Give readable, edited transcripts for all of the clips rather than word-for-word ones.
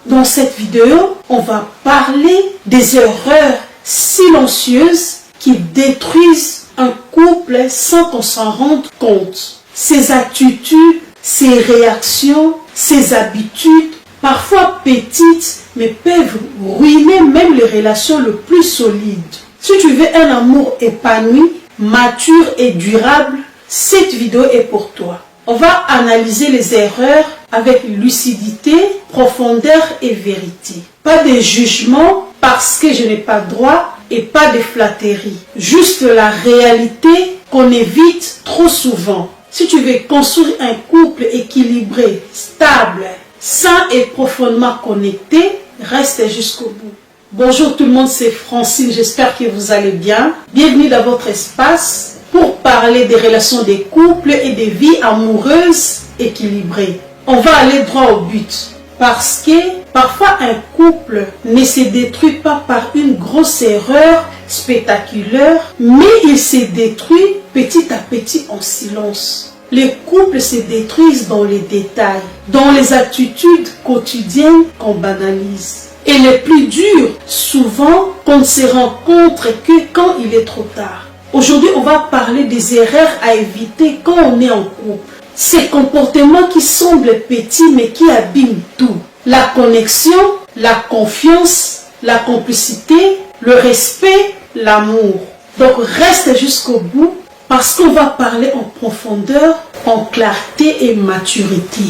Dans cette vidéo, on va parler des erreurs silencieuses qui détruisent un couple sans qu'on s'en rende compte. Ces attitudes, ces réactions, ces habitudes, parfois petites, mais peuvent ruiner même les relations les plus solides. Si tu veux un amour épanoui, mature et durable, cette vidéo est pour toi. On va analyser les erreurs avec lucidité, profondeur et vérité. Pas de jugement parce que je n'ai pas droit et pas de flatterie. Juste la réalité qu'on évite trop souvent. Si tu veux construire un couple équilibré, stable, sain et profondément connecté, reste jusqu'au bout. Bonjour tout le monde, c'est Francine, j'espère que vous allez bien. Bienvenue dans votre espace pour parler des relations des couples et des vies amoureuses équilibrées. On va aller droit au but parce que parfois un couple ne se détruit pas par une grosse erreur spectaculaire, mais il se détruit petit à petit en silence. Les couples se détruisent dans les détails, dans les attitudes quotidiennes qu'on banalise. Et le plus dur, souvent, qu'on ne se rend compte que quand il est trop tard. Aujourd'hui, on va parler des erreurs à éviter quand on est en couple. Ces comportements qui semblent petits mais qui abîment tout. La connexion, la confiance, la complicité, le respect, l'amour. Donc reste jusqu'au bout parce qu'on va parler en profondeur, en clarté et maturité.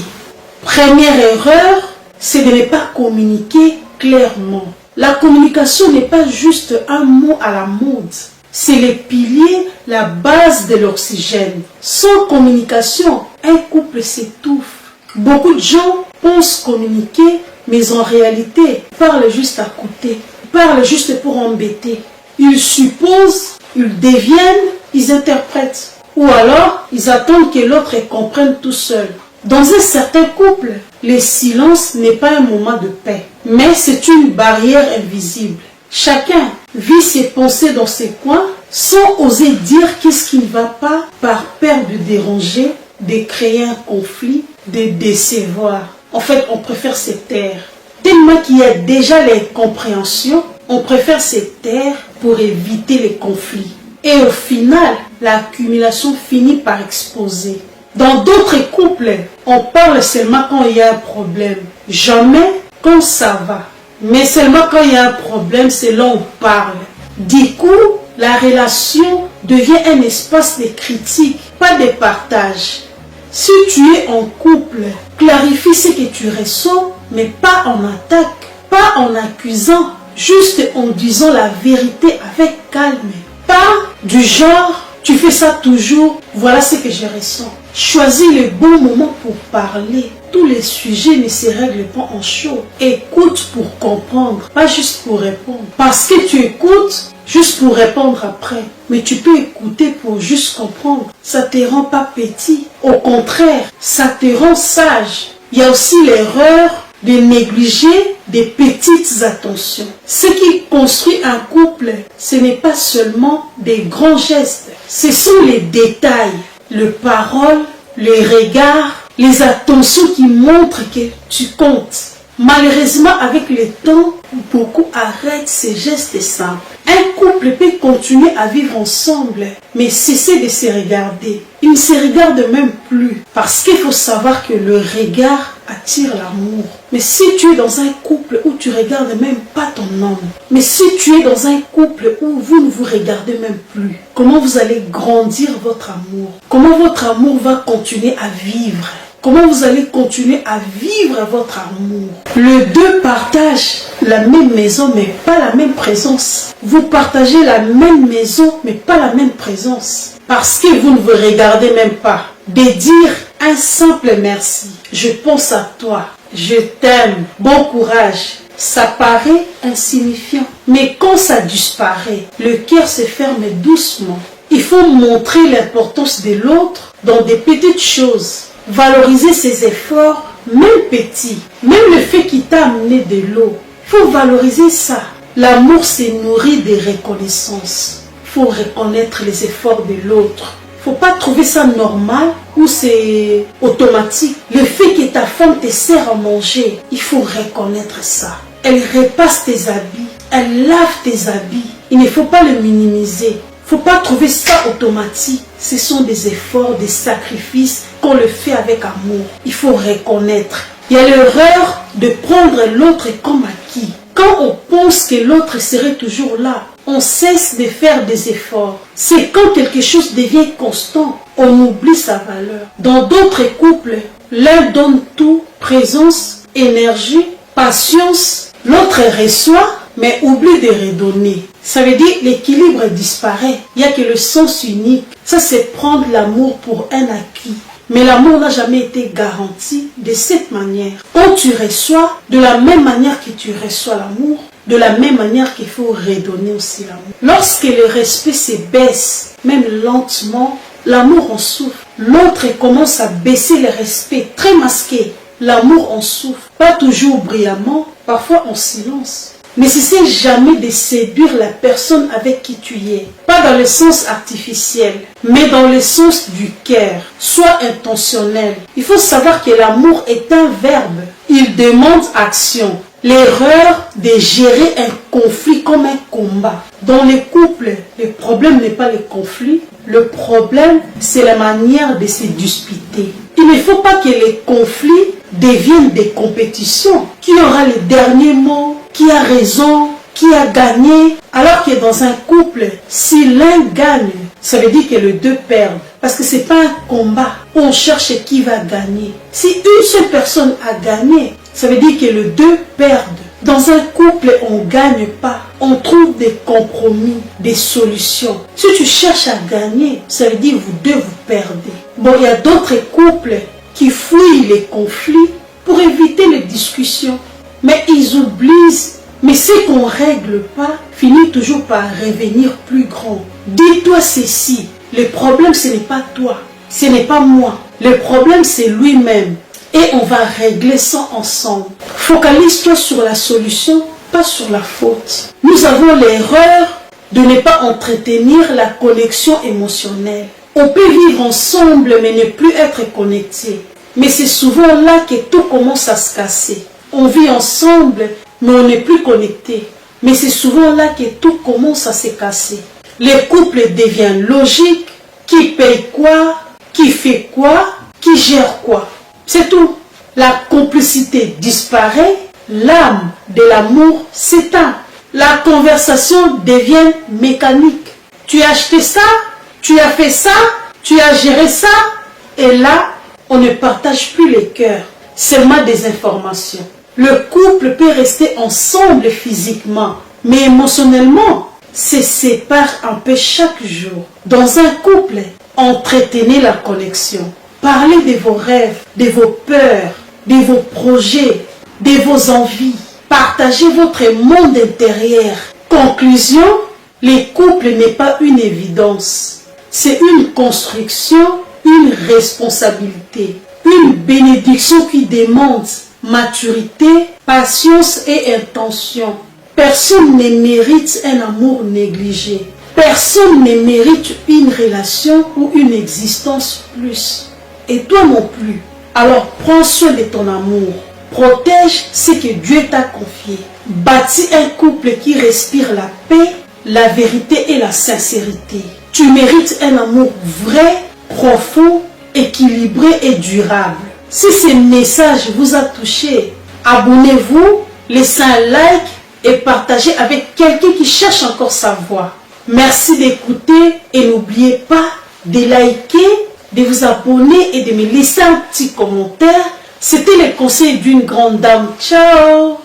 Première erreur, c'est de ne pas communiquer clairement. La communication n'est pas juste un mot à la mode. C'est le pilier, la base de l'oxygène. Sans communication, un couple s'étouffe. Beaucoup de gens pensent communiquer, mais en réalité, parlent juste à côté. Parlent juste pour embêter. Ils supposent, ils deviennent, ils interprètent. Ou alors, ils attendent que l'autre comprenne tout seul. Dans un certain couple, le silence n'est pas un moment de paix, mais c'est une barrière invisible. Chacun vit ses pensées dans ses coins sans oser dire qu'est-ce qui ne va pas par peur de déranger, de créer un conflit, de décevoir. En fait, on préfère se taire. Tellement qu'il y a déjà les compréhensions, on préfère se taire pour éviter les conflits. Et au final, l'accumulation finit par exploser. Dans d'autres couples, on parle seulement quand il y a un problème, jamais quand ça va. Mais seulement quand il y a un problème, c'est là où on parle. Du coup, la relation devient un espace de critique, pas de partage. Si tu es en couple, clarifie ce que tu ressens, mais pas en attaque, pas en accusant, juste en disant la vérité avec calme. Pas du genre, tu fais ça toujours, voilà ce que je ressens. Choisis le bon moment pour parler. Tous les sujets ne se règlent pas en chaud. Écoute pour comprendre, pas juste pour répondre. Parce que tu écoutes juste pour répondre après. Mais tu peux écouter pour juste comprendre. Ça ne te rend pas petit. Au contraire, ça te rend sage. Il y a aussi l'erreur de négliger des petites attentions. Ce qui construit un couple, ce n'est pas seulement des grands gestes. Ce sont les détails. Les paroles, les regards, les attentions qui montrent que tu comptes. Malheureusement, avec le temps, beaucoup arrêtent ces gestes simples. Un couple peut continuer à vivre ensemble, mais cesser de se regarder. Ils ne se regardent même plus, parce qu'il faut savoir que le regard attire l'amour. Mais si tu es dans un couple où tu ne regardes même pas ton homme, mais si tu es dans un couple où vous ne vous regardez même plus, comment vous allez grandir votre amour? Comment votre amour va continuer à vivre? Comment vous allez continuer à vivre votre amour? Les deux partagent la même maison, mais pas la même présence. Vous partagez la même maison, mais pas la même présence. Parce que vous ne vous regardez même pas. De dire un simple merci. Je pense à toi. Je t'aime. Bon courage. Ça paraît insignifiant. Mais quand ça disparaît, le cœur se ferme doucement. Il faut montrer l'importance de l'autre dans des petites choses. Valoriser ses efforts, même petits, même le fait qu'il t'a amené de l'eau. Il faut valoriser ça. L'amour se nourrit des reconnaissances. Il faut reconnaître les efforts de l'autre. Il Faut pas trouver ça normal ou c'est automatique. Le fait que ta femme te sert à manger, il faut reconnaître ça. Elle repasse tes habits, elle lave tes habits. Il ne faut pas le minimiser. Faut pas trouver ça automatique. Ce sont des efforts, des sacrifices qu'on le fait avec amour. Il faut reconnaître. Il y a l'erreur de prendre l'autre comme acquis. Quand on pense que l'autre serait toujours là, on cesse de faire des efforts. C'est quand quelque chose devient constant, on oublie sa valeur. Dans d'autres couples, l'un donne tout, présence, énergie, patience. L'autre reçoit, mais oublie de redonner. Ça veut dire l'équilibre disparaît. Il n'y a que le sens unique. Ça, c'est prendre l'amour pour un acquis. Mais l'amour n'a jamais été garanti de cette manière. Quand tu reçois, de la même manière que tu reçois l'amour, de la même manière qu'il faut redonner aussi l'amour. Lorsque le respect se baisse, même lentement, l'amour en souffre. L'autre commence à baisser le respect, très masqué. L'amour en souffre. Pas toujours brillamment, parfois en silence. N'essaie jamais de séduire la personne avec qui tu es. Pas dans le sens artificiel, mais dans le sens du cœur. Sois intentionnel. Il faut savoir que l'amour est un verbe. Il demande action. L'erreur de gérer un conflit comme un combat. Dans les couples, le problème n'est pas le conflit. Le problème, c'est la manière de se disputer. Il ne faut pas que les conflits deviennent des compétitions. Qui aura le dernier mot? Qui a raison? Qui a gagné? Alors que dans un couple, si l'un gagne, ça veut dire que les deux perdent. Parce que ce n'est pas un combat où on cherche qui va gagner. Si une seule personne a gagné, ça veut dire que les deux perdent. Dans un couple, on ne gagne pas. On trouve des compromis, des solutions. Si tu cherches à gagner, ça veut dire que vous deux vous perdez. Bon, il y a d'autres couples qui fuient les conflits pour éviter les discussions. Mais ils oublient, mais ce qu'on ne règle pas finit toujours par revenir plus grand. Dis-toi ceci, le problème ce n'est pas toi, ce n'est pas moi. Le problème c'est lui-même et on va régler ça ensemble. Focalise-toi sur la solution, pas sur la faute. Nous avons l'erreur de ne pas entretenir la connexion émotionnelle. On peut vivre ensemble mais ne plus être connecté. Mais c'est souvent là que tout commence à se casser. On vit ensemble, mais on n'est plus connecté. Mais c'est souvent là que tout commence à se casser. Les couples deviennent logiques. Qui paye quoi? Qui fait quoi? Qui gère quoi? C'est tout. La complicité disparaît. L'âme de l'amour s'éteint. La conversation devient mécanique. Tu as acheté ça? Tu as fait ça? Tu as géré ça? Et là, on ne partage plus les cœurs. Seulement des informations. Le couple peut rester ensemble physiquement, mais émotionnellement, se sépare un peu chaque jour. Dans un couple, entretenez la connexion. Parlez de vos rêves, de vos peurs, de vos projets, de vos envies. Partagez votre monde intérieur. Conclusion, les couples n'est pas une évidence. C'est une construction, une responsabilité, une bénédiction qui demande maturité, patience et intention. Personne ne mérite un amour négligé. Personne ne mérite une relation ou une existence plus. Et toi non plus. Alors prends soin de ton amour. Protège ce que Dieu t'a confié. Bâtis un couple qui respire la paix, la vérité et la sincérité. Tu mérites un amour vrai, profond, équilibré et durable. Si ce message vous a touché, abonnez-vous, laissez un like et partagez avec quelqu'un qui cherche encore sa voie. Merci d'écouter et n'oubliez pas de liker, de vous abonner et de me laisser un petit commentaire. C'était les conseils d'une grande dame. Ciao!